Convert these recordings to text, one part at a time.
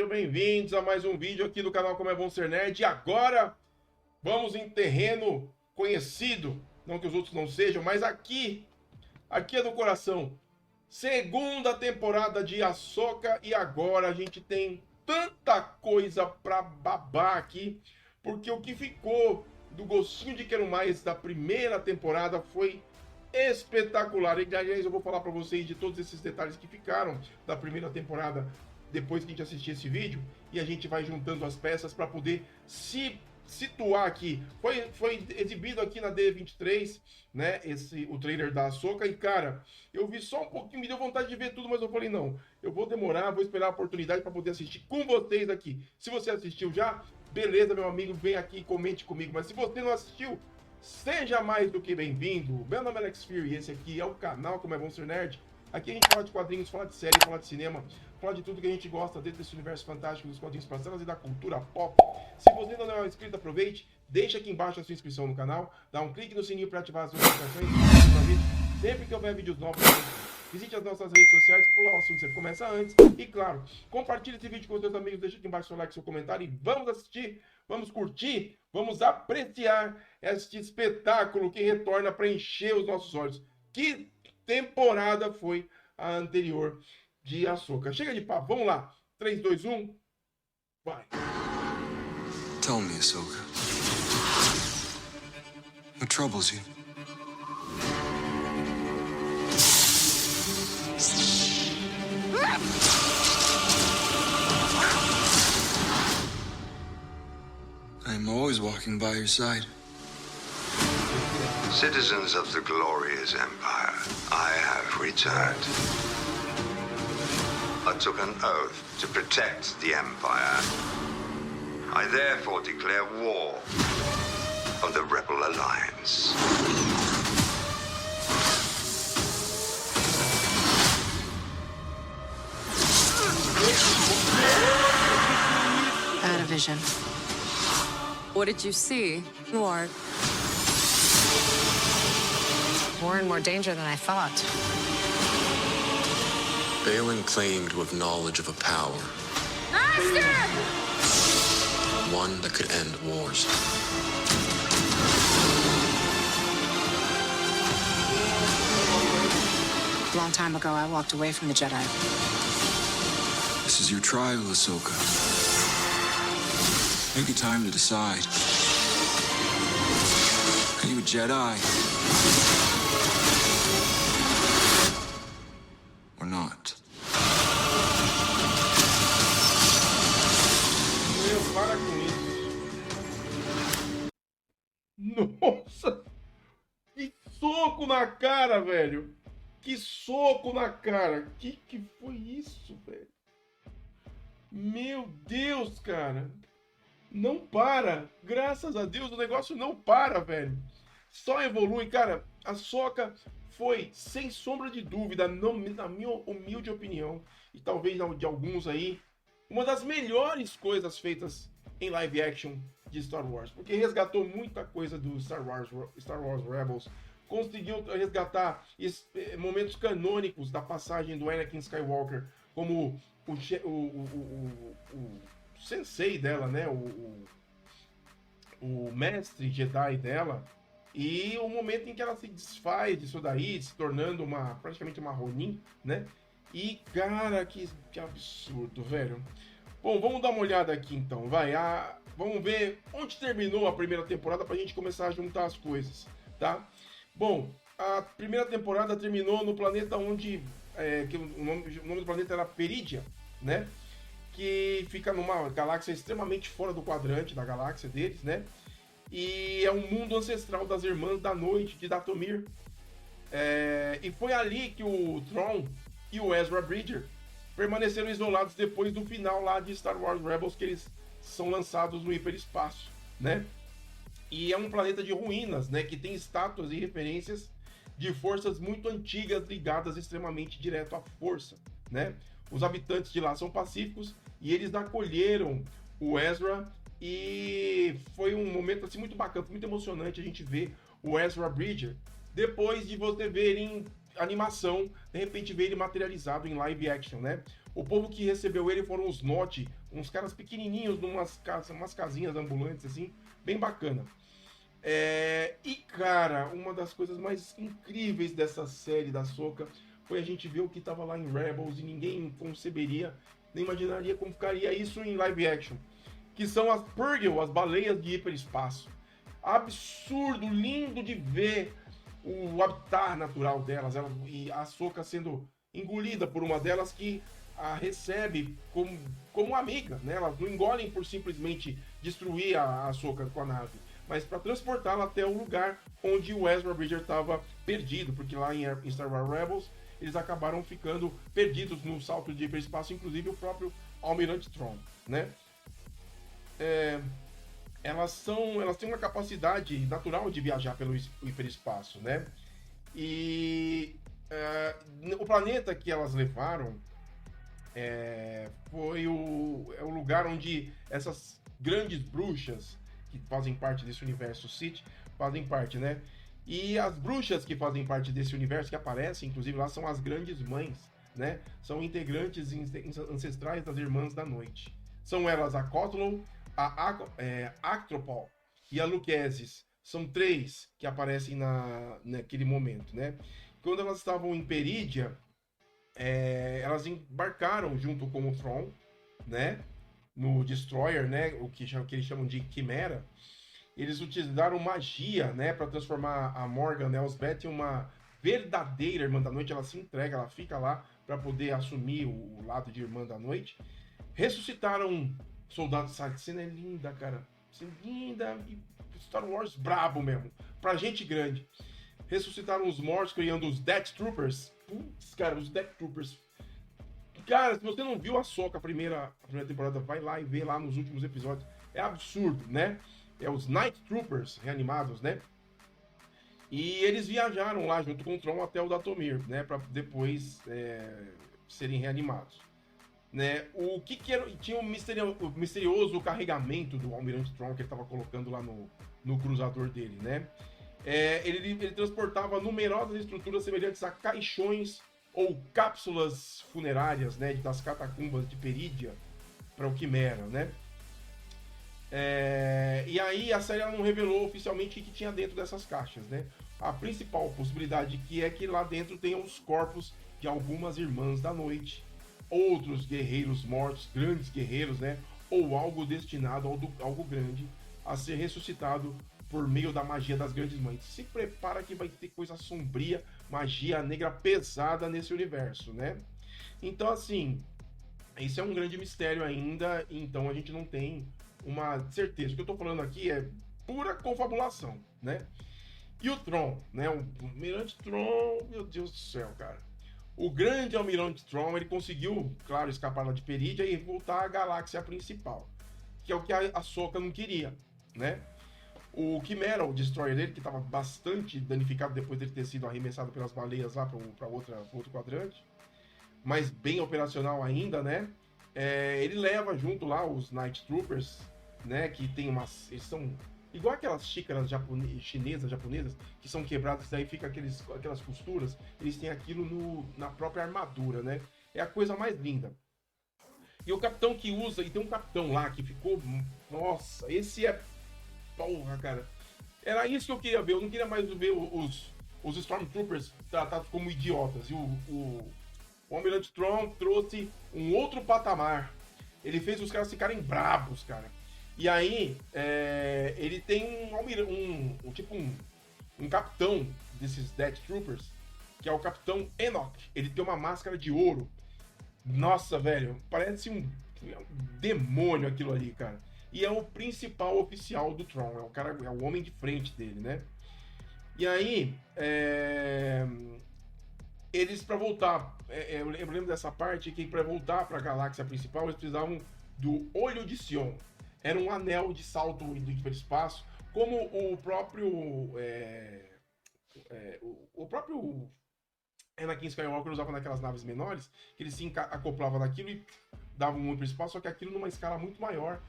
bem-vindos a mais um vídeo aqui do canal Como é Bom Ser Nerd. E agora vamos em terreno conhecido, não que os outros não sejam, mas aqui é do coração. Segunda temporada de Ahsoka e agora a gente tem tanta coisa pra babar aqui, porque o que ficou do gostinho de quero mais da primeira temporada foi espetacular. E aliás, eu vou falar pra vocês de todos esses detalhes que ficaram da primeira temporada depois que a gente assistir esse vídeo, e a gente vai juntando as peças para poder se situar aqui. Foi exibido aqui na D23, né, o trailer da Ahsoka, e cara, eu vi só um pouquinho, me deu vontade de ver tudo, mas eu falei, não, eu vou demorar, vou esperar a oportunidade para poder assistir com vocês aqui. Se você assistiu já, beleza, meu amigo, vem aqui e comente comigo, mas se você não assistiu, seja mais do que bem-vindo. Meu nome é Alex Fury e esse aqui é o canal Como é Bom Ser Nerd. Aqui a gente fala de quadrinhos, fala de série, fala de cinema, fala de tudo que a gente gosta dentro desse universo fantástico dos quadrinhos parcelas e da cultura pop. Se você ainda não é inscrito, aproveite, deixa aqui embaixo a sua inscrição no canal, dá um clique no sininho para ativar as notificações, sempre que houver vídeos novos. Visite as nossas redes sociais, por lá o assunto sempre começa antes. E claro, compartilhe esse vídeo com os seus amigos, deixa aqui embaixo seu like, seu comentário e vamos assistir, vamos curtir, vamos apreciar este espetáculo que retorna para encher os nossos olhos. Que temporada foi a anterior de Ahsoka? Chega de papo, vamos lá. 3, 2, 1, vai. Tell me, Ahsoka. What troubles you? I'm always walking by your side. Citizens of the glorious empire, I have returned. I took an oath to protect the empire. I therefore declare war on the Rebel Alliance. Out of vision. What did you see? More. More and more danger than I thought. Balin claimed to have knowledge of a power. Master! One that could end wars. A long time ago, I walked away from the Jedi. This is your trial, Ahsoka. Take your time to decide. Are you a Jedi? Or not? Meu, para com isso. Nossa! Que soco na cara, velho! Que soco na cara! Que foi isso, velho? Meu Deus, cara! Não para! Graças a Deus o negócio não para, velho! Só evolui, cara. A Ahsoka foi, sem sombra de dúvida, na minha humilde opinião, e talvez de alguns aí, uma das melhores coisas feitas em live action de Star Wars, porque resgatou muita coisa do Star Wars Rebels, conseguiu resgatar momentos canônicos da passagem do Anakin Skywalker, como o sensei dela, né, o mestre Jedi dela, e o momento em que ela se desfaz disso daí, se tornando praticamente uma Ronin, né? E, cara, que absurdo, velho. Bom, vamos dar uma olhada aqui então, vai. Vamos ver onde terminou a primeira temporada pra gente começar a juntar as coisas, tá? Bom, a primeira temporada terminou no planeta onde... o nome do planeta era Peridia, né? Que fica numa galáxia extremamente fora do quadrante da galáxia deles, né? E é um mundo ancestral das Irmãs da Noite, de Dathomir. E foi ali que o Thrawn e o Ezra Bridger permaneceram isolados depois do final lá de Star Wars Rebels, que eles são lançados no hiperespaço, né? E é um planeta de ruínas, né? Que tem estátuas e referências de forças muito antigas ligadas extremamente direto à força, né? Os habitantes de lá são pacíficos e eles acolheram o Ezra. E foi um momento assim muito bacana, muito emocionante a gente ver o Ezra Bridger depois de você ver em animação, de repente ver ele materializado em live action, né? O povo que recebeu ele foram os Noti, uns caras pequenininhos, umas casinhas ambulantes, assim, bem bacana. E, cara, uma das coisas mais incríveis dessa série da Ahsoka foi a gente ver o que tava lá em Rebels e ninguém conceberia, nem imaginaria como ficaria isso em live action. Que são as Purrgil, as baleias de hiperespaço. Absurdo, lindo de ver o habitat natural delas, e a Ahsoka sendo engolida por uma delas que a recebe como amiga, né? Elas não engolem por simplesmente destruir a Ahsoka com a nave, mas para transportá-la até o lugar onde o Ezra Bridger estava perdido, porque lá em Star Wars Rebels eles acabaram ficando perdidos no salto de hiperespaço, inclusive o próprio Almirante Thrawn, né? Elas têm uma capacidade natural de viajar pelo hiperespaço, né? E o planeta que elas levaram foi o lugar onde essas grandes bruxas que fazem parte desse universo Sith fazem parte, né? E as bruxas que fazem parte desse universo, que aparecem, inclusive lá, são as grandes mães, né? São integrantes ancestrais das Irmãs da Noite. São elas a Kotlon, a Actropol e a Luquezes. São 3 que aparecem naquele momento, né? Quando elas estavam em Perídia, elas embarcaram junto com o Thrawn, né? No Destroyer, né? O que eles chamam de Quimera. Eles utilizaram magia, né? Para transformar a Morgan Elsbeth em uma verdadeira Irmã da Noite. Ela se entrega, ela fica lá para poder assumir o lado de Irmã da Noite. Ressuscitaram soldados. Essa cena é linda, cara. Cena linda e Star Wars brabo mesmo. Pra gente grande. Ressuscitaram os mortos, criando os Death Troopers. Putz, cara, os Death Troopers. Cara, se você não viu a Ahsoka, a primeira temporada, vai lá e vê lá nos últimos episódios. É absurdo, né? É os Night Troopers reanimados, né? E eles viajaram lá junto com o Thrawn até o Dathomir, né? Pra depois serem reanimados. Né? O que era? Tinha o misterioso carregamento do Almirante Thrawn que ele estava colocando lá no cruzador dele, né? Ele transportava numerosas estruturas semelhantes a caixões ou cápsulas funerárias, né, das catacumbas de Perídia para o Quimera, né? E aí a série não revelou oficialmente o que tinha dentro dessas caixas, né? A principal possibilidade é que lá dentro tenham os corpos de algumas Irmãs da Noite, outros guerreiros mortos, grandes guerreiros, né? Ou algo destinado a algo grande a ser ressuscitado por meio da magia das grandes mães. Se prepara que vai ter coisa sombria, magia negra pesada nesse universo, né? Então, assim, esse é um grande mistério ainda, então a gente não tem uma certeza. O que eu tô falando aqui é pura confabulação, né? E o Thrawn, né? O Almirante Thrawn, meu Deus do céu, cara. O grande Almirante Thrawn, ele conseguiu, claro, escapar lá de Perídia e voltar à galáxia principal, que é o que a Ahsoka não queria, né? O Quimera, o Destroyer dele, que estava bastante danificado depois de ter sido arremessado pelas baleias lá para outro quadrante, mas bem operacional ainda, né? Ele leva junto lá os Night Troopers, né? Que tem eles são igual aquelas xícaras japonesas, que são quebradas, daí fica aquelas costuras. Eles têm aquilo na própria armadura, né? É a coisa mais linda. E o capitão que usa, e tem um capitão lá que ficou, nossa, esse é porra, cara. Era isso que eu queria ver. Eu não queria mais ver os Stormtroopers tratados como idiotas. E o Almirante Thrawn trouxe um outro patamar. Ele fez os caras ficarem brabos, cara. E aí, ele tem um capitão desses Death Troopers, que é o Capitão Enoch. Ele tem uma máscara de ouro. Nossa, velho, parece um demônio aquilo ali, cara. E é o principal oficial do Thrawn, é o homem de frente dele, né? E aí, eles para voltar, eu lembro dessa parte que para voltar para a galáxia principal eles precisavam do Olho de Sion. Era um anel de salto do hiperespaço, como o próprio Anakin Skywalker usava naquelas naves menores, que ele se acoplava naquilo e dava um hiperespaço, só que aquilo numa escala muito maior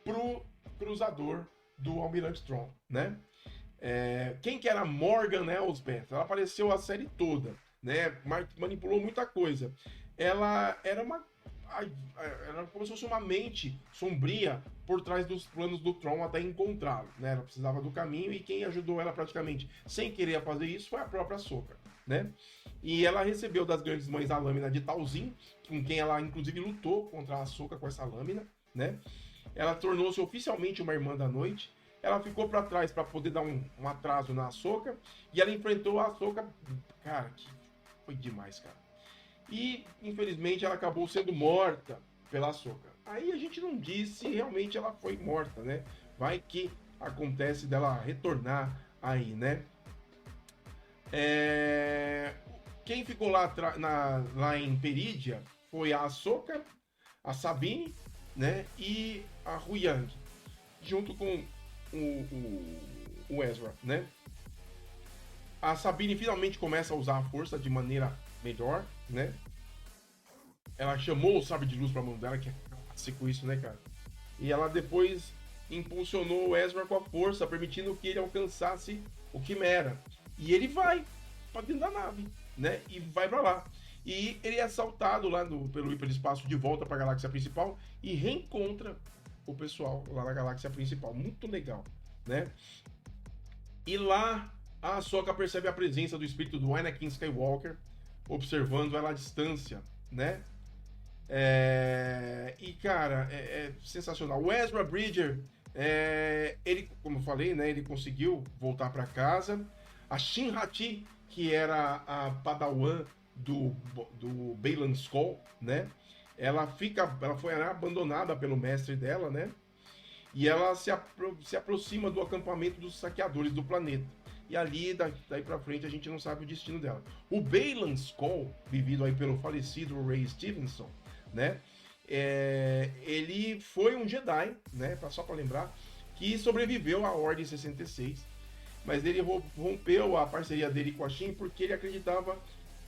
pro cruzador do Almirante Thrawn, né? Quem que era Morgan Elsbeth? Ela apareceu a série toda, né? Manipulou muita coisa. Ela era Era como se fosse uma mente sombria por trás dos planos do Tron até encontrá-lo, né? Ela precisava do caminho e quem ajudou ela praticamente sem querer a fazer isso foi a própria Ahsoka, né? E ela recebeu das grandes mães a lâmina de Talzin, com quem ela inclusive lutou contra a Ahsoka com essa lâmina, né? Ela tornou-se oficialmente uma irmã da noite. Ela ficou para trás para poder dar um atraso na Ahsoka e ela enfrentou a Ahsoka, cara, que foi demais, cara. E, infelizmente, ela acabou sendo morta pela Ahsoka. Aí a gente não diz se realmente ela foi morta, né? Vai que acontece dela retornar aí, né? Quem ficou lá, lá em Perídia foi a Ahsoka, a Sabine, né? E a Huyang, junto com o Ezra, né? A Sabine finalmente começa a usar a força de maneira melhor, né? Ela chamou o sabre de luz pra mão dela, que é clássico isso, né, cara? E ela depois impulsionou o Ezra com a força, permitindo que ele alcançasse o Quimera. E ele vai pra dentro da nave, né? E vai pra lá. E ele é assaltado lá pelo hiperespaço de volta pra galáxia principal e reencontra o pessoal lá na galáxia principal. Muito legal, né? E lá a Ahsoka percebe a presença do espírito do Anakin Skywalker, observando ela à distância, né? E cara, é sensacional. O Ezra Bridger, ele, como eu falei, né? Ele conseguiu voltar para casa. A Shin-Hati, que era a Padawan do Baylan Skoll, né? Ela foi abandonada pelo mestre dela, né? E ela se aproxima do acampamento dos saqueadores do planeta. E ali, daí pra frente, a gente não sabe o destino dela. O Baylan Skoll, vivido aí pelo falecido Ray Stevenson, né? Ele foi um Jedi, né? Só pra lembrar, que sobreviveu à Ordem 66. Mas ele rompeu a parceria dele com a Shin porque ele acreditava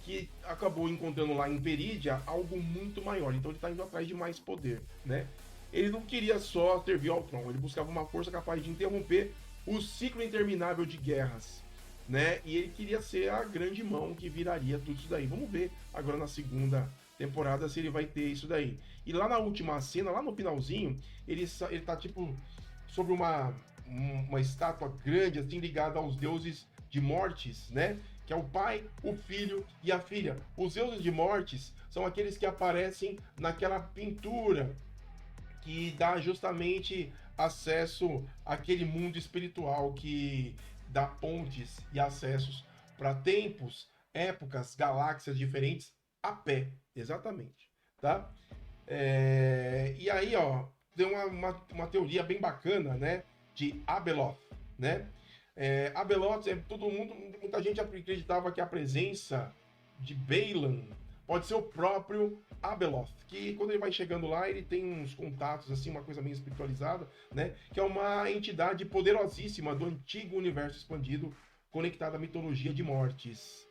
que acabou encontrando lá em Perídia algo muito maior. Então ele tá indo atrás de mais poder, né? Ele não queria só servir ao Tron, ele buscava uma força capaz de interromper o ciclo interminável de guerras, né? E ele queria ser a grande mão que viraria tudo isso daí. Vamos ver agora na segunda temporada se ele vai ter isso daí. E lá na última cena, lá no finalzinho, ele tá tipo sobre uma estátua grande, assim, ligada aos deuses de Mortis, né? Que é o pai, o filho e a filha. Os deuses de Mortis são aqueles que aparecem naquela pintura que dá justamente acesso àquele mundo espiritual que dá pontes e acessos para tempos, épocas, galáxias diferentes a pé, exatamente, tá? E aí, ó, tem uma teoria bem bacana, né, de Abeloth, né? Abeloth, muita gente acreditava que a presença de Baylan pode ser o próprio Abeloth, que quando ele vai chegando lá, ele tem uns contatos, assim, uma coisa meio espiritualizada, né? Que é uma entidade poderosíssima do antigo universo expandido, conectada à mitologia de Mortis.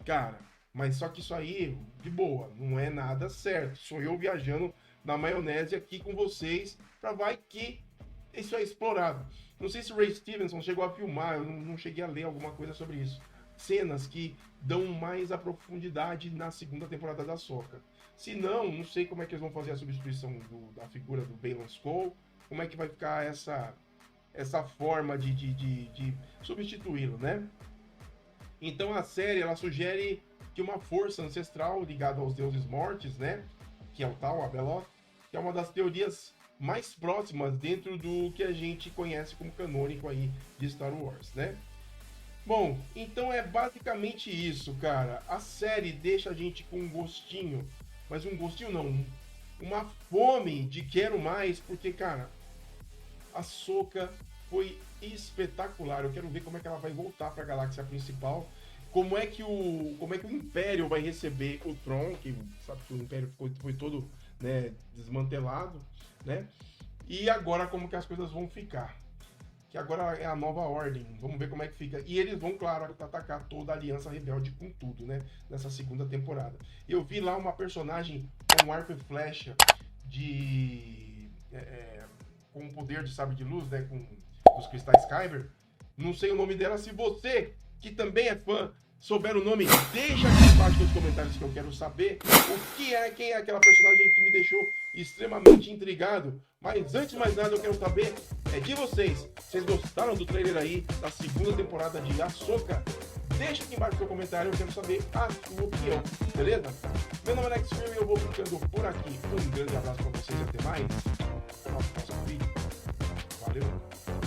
Cara, mas só que isso aí, de boa, não é nada certo. Sou eu viajando na maionese aqui com vocês, pra vai que isso é explorado. Não sei se o Ray Stevenson chegou a filmar, eu não cheguei a ler alguma coisa sobre isso. Cenas que dão mais a profundidade na segunda temporada da Ahsoka. Se não sei como é que eles vão fazer a substituição da figura do Baylan Skoll, como é que vai ficar essa forma de substituí-lo, né? Então a série, ela sugere que uma força ancestral ligada aos deuses mortes, né? Que é o tal Abeloth, que é uma das teorias mais próximas dentro do que a gente conhece como canônico aí de Star Wars, né? Bom, então é basicamente isso, cara. A série deixa a gente com um gostinho, mas um gostinho não, uma fome de quero mais, porque, cara, a Ahsoka foi espetacular. Eu quero ver como é que ela vai voltar para a galáxia principal, como é que o Império vai receber o Tron, que sabe que o Império foi todo, né, desmantelado, né? E agora como que as coisas vão ficar. Que agora é a nova ordem, vamos ver como é que fica. E eles vão, claro, atacar toda a Aliança Rebelde com tudo, né? Nessa segunda temporada. Eu vi lá uma personagem com arco e flecha com o poder de sabre de luz, né? Com os cristais Kyber. Não sei o nome dela. Se você, que também é fã, souber o nome, deixa aqui embaixo nos comentários que eu quero saber quem é aquela personagem que me deixou extremamente intrigado. Mas antes de mais nada, eu quero saber de vocês. Vocês gostaram do trailer aí da segunda temporada de Ahsoka? Deixa aqui embaixo no seu comentário, eu quero saber a sua opinião, beleza? Meu nome é Alex Fury e eu vou ficando por aqui. Um grande abraço pra vocês e até mais. Até o nosso próximo vídeo. Valeu!